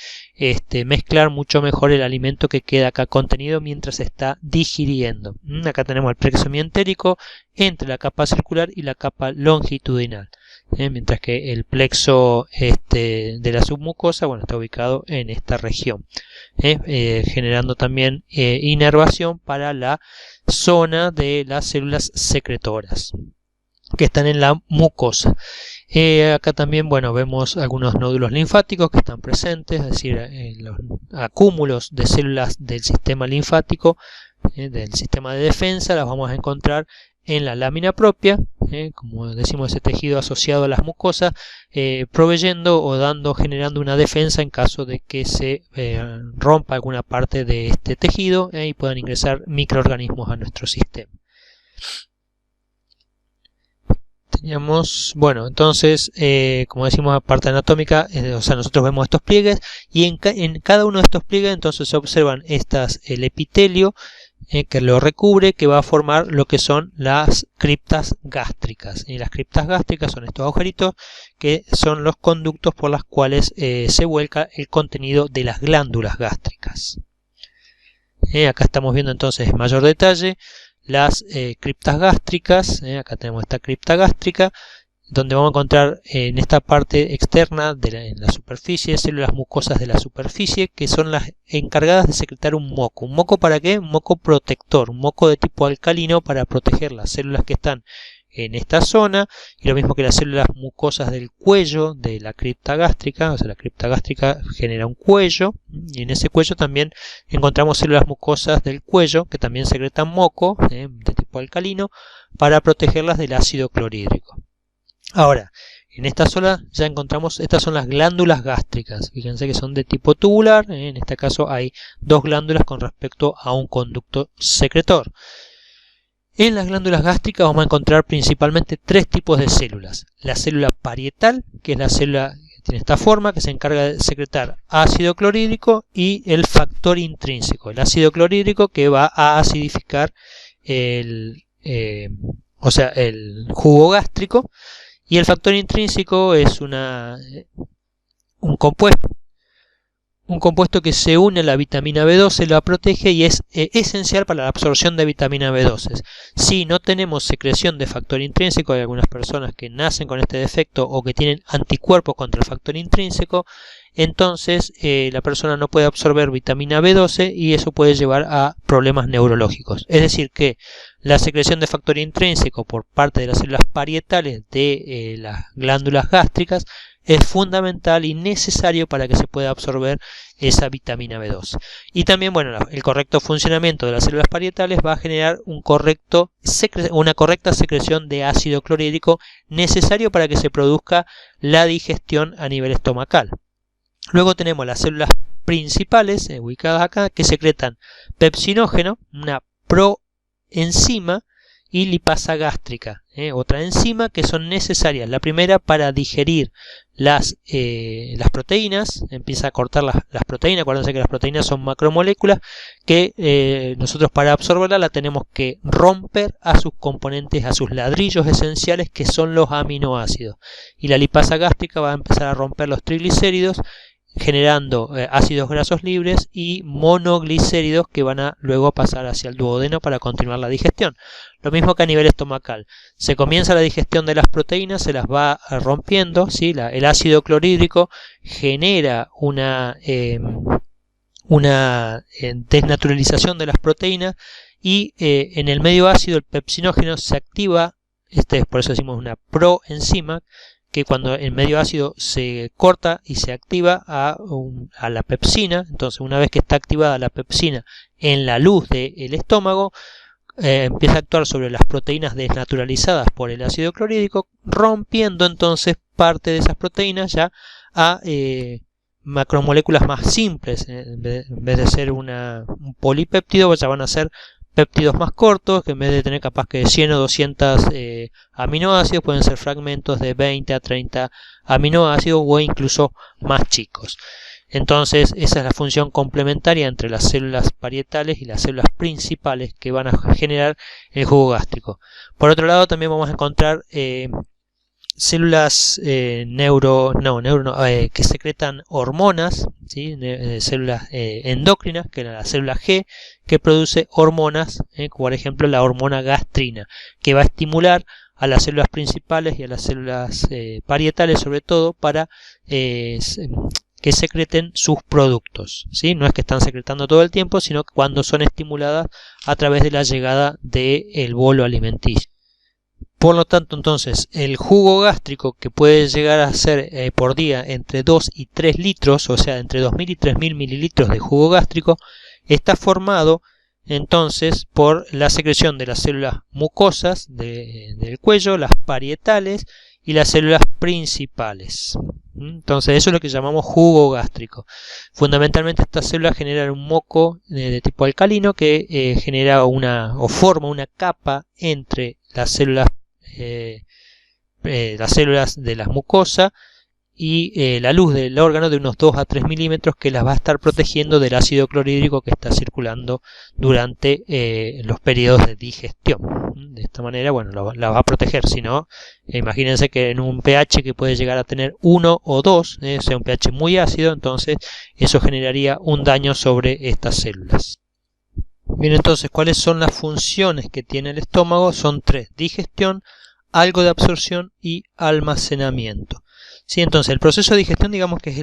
mezclar mucho mejor el alimento que queda acá contenido mientras se está digiriendo. Acá tenemos el plexo mientérico entre la capa circular y la capa longitudinal, mientras que el plexo de la submucosa, bueno, está ubicado en esta región, generando también inervación para la zona de las células secretoras que están en la mucosa. Acá también, bueno, vemos algunos nódulos linfáticos que están presentes, es decir, los acúmulos de células del sistema linfático, del sistema de defensa, las vamos a encontrar en la lámina propia, como decimos, ese tejido asociado a las mucosas, proveyendo o generando una defensa en caso de que se rompa alguna parte de este tejido y puedan ingresar microorganismos a nuestro sistema. Teníamos, bueno, entonces, como decimos, parte anatómica, o sea, nosotros vemos estos pliegues, y en cada uno de estos pliegues entonces se observan el epitelio que lo recubre, que va a formar lo que son las criptas gástricas. Y las criptas gástricas son estos agujeritos que son los conductos por los cuales se vuelca el contenido de las glándulas gástricas. Acá estamos viendo entonces en mayor detalle las criptas gástricas. Acá tenemos esta cripta gástrica, donde vamos a encontrar en esta parte externa en la superficie, células mucosas de la superficie, que son las encargadas de secretar un moco. ¿Un moco para qué? Un moco protector, un moco de tipo alcalino para proteger las células que están en esta zona, y lo mismo que las células mucosas del cuello de la cripta gástrica. O sea, la cripta gástrica genera un cuello, y en ese cuello también encontramos células mucosas del cuello que también secretan moco de tipo alcalino para protegerlas del ácido clorhídrico. Ahora, en esta zona ya encontramos, estas son las glándulas gástricas. Fíjense que son de tipo tubular. En este caso hay 2 glándulas con respecto a un conducto secretor. En las glándulas gástricas vamos a encontrar principalmente 3 tipos de células. La célula parietal, que es la célula que tiene esta forma, que se encarga de secretar ácido clorhídrico, y el factor intrínseco, el ácido clorhídrico, que va a acidificar el jugo gástrico. Y el factor intrínseco es un compuesto que se une a la vitamina B12, la protege y es esencial para la absorción de vitamina B12. Si no tenemos secreción de factor intrínseco, hay algunas personas que nacen con este defecto o que tienen anticuerpos contra el factor intrínseco, entonces la persona no puede absorber vitamina B12 y eso puede llevar a problemas neurológicos. Es decir, que la secreción de factor intrínseco por parte de las células parietales de las glándulas gástricas es fundamental y necesario para que se pueda absorber esa vitamina B2. Y también, bueno, el correcto funcionamiento de las células parietales va a generar una correcta secreción de ácido clorhídrico necesario para que se produzca la digestión a nivel estomacal. Luego tenemos las células principales, ubicadas acá, que secretan pepsinógeno, una proenzima, y lipasa gástrica, otra enzima que son necesarias. La primera para digerir las proteínas, empieza a cortar las proteínas. Acuérdense que las proteínas son macromoléculas que nosotros para absorberla la tenemos que romper a sus componentes, a sus ladrillos esenciales, que son los aminoácidos. Y la lipasa gástrica va a empezar a romper los triglicéridos, generando ácidos grasos libres y monoglicéridos que van a luego pasar hacia el duodeno para continuar la digestión. Lo mismo que a nivel estomacal. Se comienza la digestión de las proteínas, se las va rompiendo, ¿sí? El ácido clorhídrico genera una desnaturalización de las proteínas y en el medio ácido el pepsinógeno se activa, por eso decimos una proenzima, que cuando el medio ácido se corta y se activa a la pepsina. Entonces, una vez que está activada la pepsina en la luz del estómago, empieza a actuar sobre las proteínas desnaturalizadas por el ácido clorhídrico, rompiendo entonces parte de esas proteínas ya a macromoléculas más simples. En vez de ser un polipéptido, ya van a ser péptidos más cortos, que en vez de tener capaz que 100 o 200 aminoácidos, pueden ser fragmentos de 20 a 30 aminoácidos o incluso más chicos. Entonces, esa es la función complementaria entre las células parietales y las células principales que van a generar el jugo gástrico. Por otro lado, también vamos a encontrar células que secretan hormonas, ¿sí? Células endócrinas, que es la célula G, que produce hormonas, por ejemplo la hormona gastrina, que va a estimular a las células principales y a las células parietales, sobre todo para que secreten sus productos, ¿sí? No es que están secretando todo el tiempo, sino que cuando son estimuladas a través de la llegada del bolo alimenticio. Por lo tanto, entonces, el jugo gástrico, que puede llegar a ser por día entre 2 y 3 litros, o sea, entre 2.000 y 3.000 mililitros de jugo gástrico, está formado entonces por la secreción de las células mucosas del cuello, las parietales y las células principales. Entonces, eso es lo que llamamos jugo gástrico. Fundamentalmente, estas células generan un moco de tipo alcalino que genera forma una capa entre las células de las mucosas y la luz del órgano de unos 2 a 3 milímetros, que las va a estar protegiendo del ácido clorhídrico que está circulando durante los periodos de digestión. De esta manera, bueno, la va a proteger. Si no, imagínense que en un pH que puede llegar a tener 1 o 2, o sea, un pH muy ácido, entonces eso generaría un daño sobre estas células. Bien, entonces, ¿cuáles son las funciones que tiene el estómago? Son 3: digestión, algo de absorción y almacenamiento. Sí, entonces el proceso de digestión, digamos que es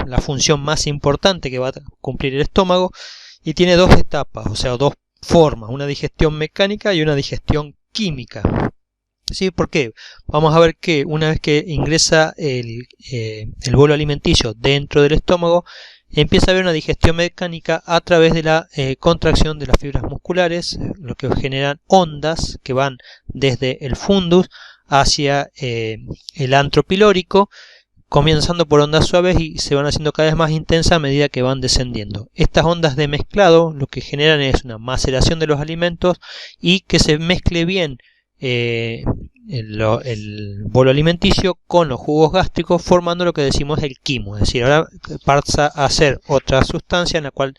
la función más importante que va a cumplir el estómago, y tiene dos etapas, o sea, dos formas: una digestión mecánica y una digestión química. ¿Sí? ¿Por qué? Vamos a ver que una vez que ingresa el bolo alimenticio dentro del estómago, empieza a haber una digestión mecánica a través de la contracción de las fibras musculares, lo que generan ondas que van desde el fundus hacia el antro pilórico, comenzando por ondas suaves y se van haciendo cada vez más intensas a medida que van descendiendo. Estas ondas de mezclado lo que generan es una maceración de los alimentos y que se mezcle bien el bolo alimenticio con los jugos gástricos, formando lo que decimos el quimo. Es decir, ahora pasa a ser otra sustancia en la cual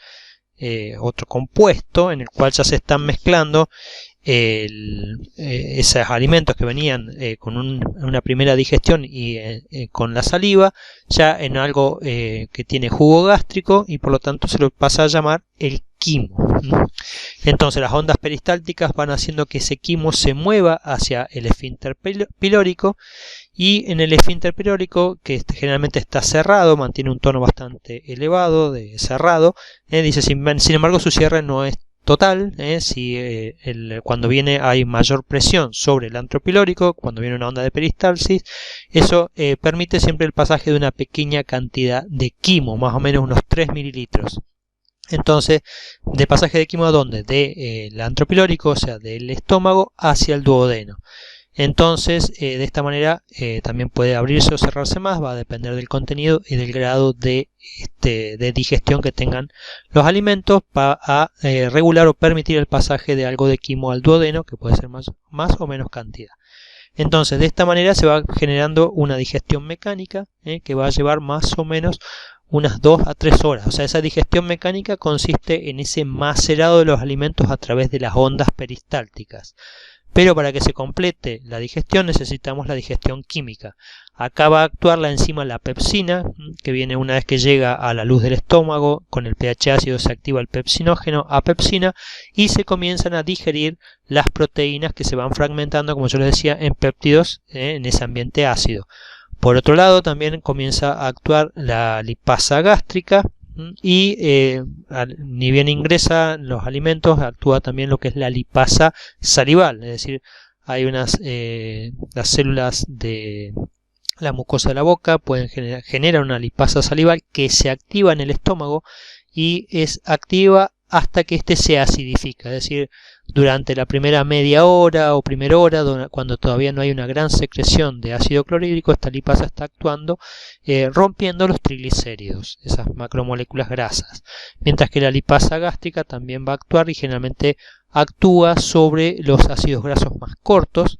otro compuesto en el cual ya se están mezclando esos alimentos que venían con una primera digestión y con la saliva, ya en algo que tiene jugo gástrico, y por lo tanto se lo pasa a llamar el quimo. Entonces las ondas peristálticas van haciendo que ese quimo se mueva hacia el esfínter pilórico, y en el esfínter pilórico, que generalmente está cerrado, mantiene un tono bastante elevado de cerrado, dice, sin embargo su cierre no es total, si cuando viene hay mayor presión sobre el antro pilórico, cuando viene una onda de peristalsis, eso permite siempre el pasaje de una pequeña cantidad de quimo, más o menos unos 3 mililitros. Entonces, de pasaje de quimo, ¿a dónde? Del antro pilórico, o sea, del estómago hacia el duodeno. Entonces, de esta manera también puede abrirse o cerrarse más, va a depender del contenido y del grado de digestión que tengan los alimentos para regular o permitir el pasaje de algo de quimo al duodeno, que puede ser más o menos cantidad. Entonces, de esta manera se va generando una digestión mecánica que va a llevar más o menos unas 2 a 3 horas. O sea, esa digestión mecánica consiste en ese macerado de los alimentos a través de las ondas peristálticas. Pero para que se complete la digestión necesitamos la digestión química. Acá va a actuar la enzima la pepsina, que viene una vez que llega a la luz del estómago, con el pH ácido se activa el pepsinógeno a pepsina y se comienzan a digerir las proteínas que se van fragmentando, como yo les decía, en péptidos en ese ambiente ácido. Por otro lado, también comienza a actuar la lipasa gástrica y ni bien ingresa los alimentos, actúa también lo que es la lipasa salival, es decir, hay las células de la mucosa de la boca pueden generar una lipasa salival que se activa en el estómago y es activa hasta que éste se acidifica, es decir, durante la primera media hora o primera hora, cuando todavía no hay una gran secreción de ácido clorhídrico, esta lipasa está actuando rompiendo los triglicéridos, esas macromoléculas grasas, mientras que la lipasa gástrica también va a actuar y generalmente actúa sobre los ácidos grasos más cortos,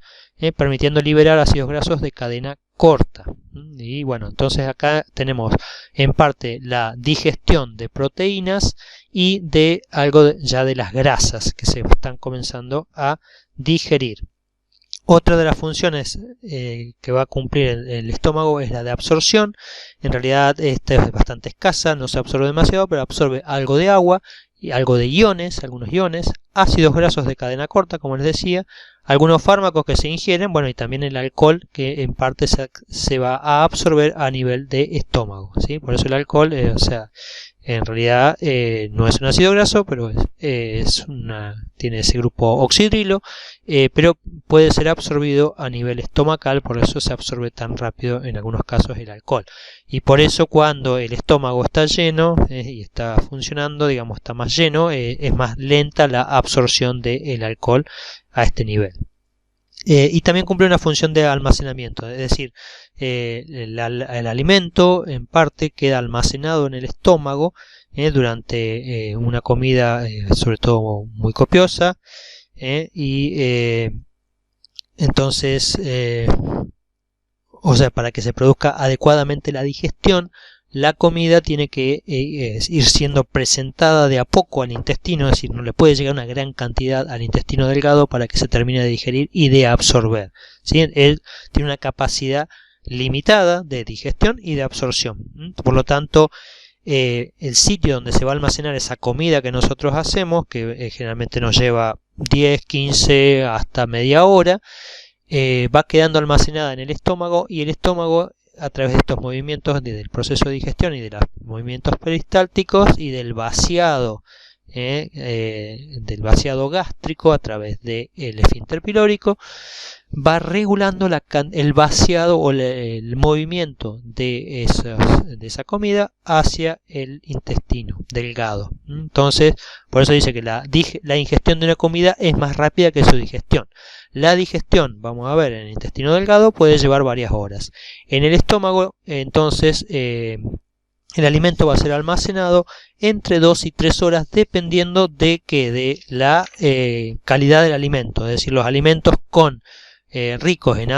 permitiendo liberar ácidos grasos de cadena corta. Y bueno, entonces acá tenemos en parte la digestión de proteínas y de algo ya de las grasas que se están comenzando a digerir. Otra de las funciones que va a cumplir el estómago es la de absorción. En realidad esta es bastante escasa, no se absorbe demasiado, pero absorbe algo de agua y algo de iones, algunos iones, ácidos grasos de cadena corta, como les decía, algunos fármacos que se ingieren, bueno, y también el alcohol que en parte se va a absorber a nivel de estómago, ¿sí? Por eso el alcohol, o sea, en realidad no es un ácido graso, pero tiene ese grupo oxidrilo, pero puede ser absorbido a nivel estomacal, por eso se absorbe tan rápido en algunos casos el alcohol. Y por eso cuando el estómago está lleno y está funcionando, digamos, está más lleno, es más lenta la absorción del alcohol a este nivel. Y también cumple una función de almacenamiento, es decir, el alimento en parte queda almacenado en el estómago durante una comida sobre todo muy copiosa entonces o sea, para que se produzca adecuadamente la digestión, la comida tiene que ir siendo presentada de a poco al intestino, es decir, no le puede llegar una gran cantidad al intestino delgado para que se termine de digerir y de absorber, ¿sí? Él tiene una capacidad limitada de digestión y de absorción. Por lo tanto, el sitio donde se va a almacenar esa comida que nosotros hacemos, que generalmente nos lleva 10, 15 hasta media hora, va quedando almacenada en el estómago y el estómago a través de estos movimientos del proceso de digestión y de los movimientos peristálticos y del vaciado gástrico a través del esfínter pilórico va regulando el vaciado o el movimiento de esa comida hacia el intestino delgado. Entonces, por eso dice que la ingestión de una comida es más rápida que su digestión. La digestión, vamos a ver, en el intestino delgado puede llevar varias horas. En el estómago, entonces, el alimento va a ser almacenado entre 2 y 3 horas dependiendo de la calidad del alimento. Es decir, los alimentos ricos en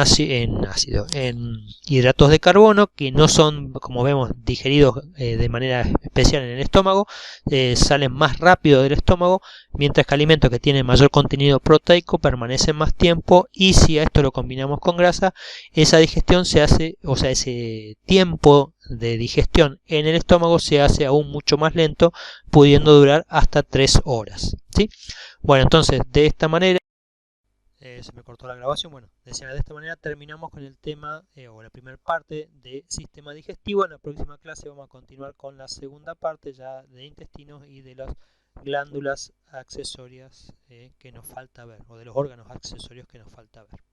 hidratos de carbono, que no son, como vemos, digeridos de manera especial en el estómago, salen más rápido del estómago, mientras que alimentos que tienen mayor contenido proteico permanecen más tiempo, y si a esto lo combinamos con grasa, esa digestión se hace, o sea, ese tiempo de digestión en el estómago se hace aún mucho más lento, pudiendo durar hasta 3 horas, ¿sí? Bueno, entonces, de esta manera se me cortó la grabación. Bueno, decía, de esta manera terminamos con el tema o la primera parte de sistema digestivo. En la próxima clase vamos a continuar con la segunda parte ya de intestinos y de los glándulas accesorias que nos falta ver, o de los órganos accesorios que nos falta ver.